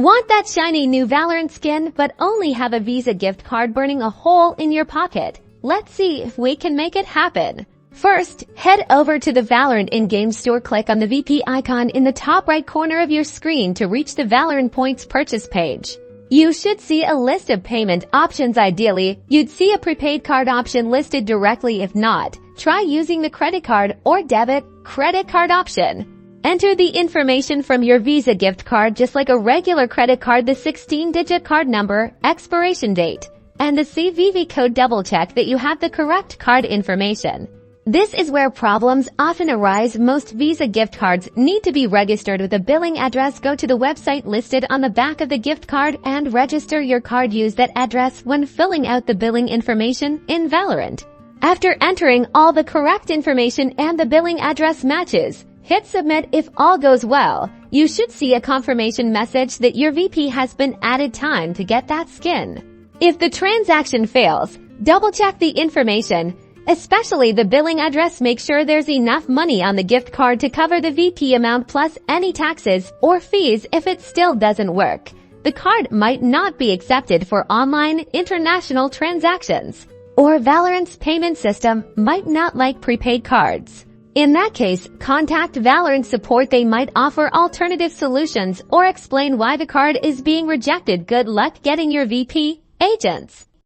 Want that shiny new Valorant skin but only have a Visa gift card burning a hole in your pocket? Let's see if we can make it happen. First, head over to the Valorant in-game store. Click on the VP icon in the top right corner of your screen to reach the Valorant Points purchase page. You should see a list of payment options. Ideally, you'd see a prepaid card option listed directly. If not, try using the credit card or debit credit card option. Enter the information from your Visa gift card just like a regular credit card, the 16-digit card number, expiration date, and the CVV code. Double check that you have the correct card information. This is where problems often arise. Most Visa gift cards need to be registered with a billing address. Go to the website listed on the back of the gift card and register your card. Use that address when filling out the billing information in Valorant. After entering all the correct information and the billing address matches, hit submit. If all goes well, you should see a confirmation message that your VP has been added. Time to get that skin. If the transaction fails, double check the information, especially the billing address. Make sure there's enough money on the gift card to cover the VP amount plus any taxes or fees. If it still doesn't work, the card might not be accepted for online international transactions, or Valorant's payment system might not like prepaid cards. In that case, contact Valorant support. They might offer alternative solutions or explain why the card is being rejected. Good luck getting your VP agents.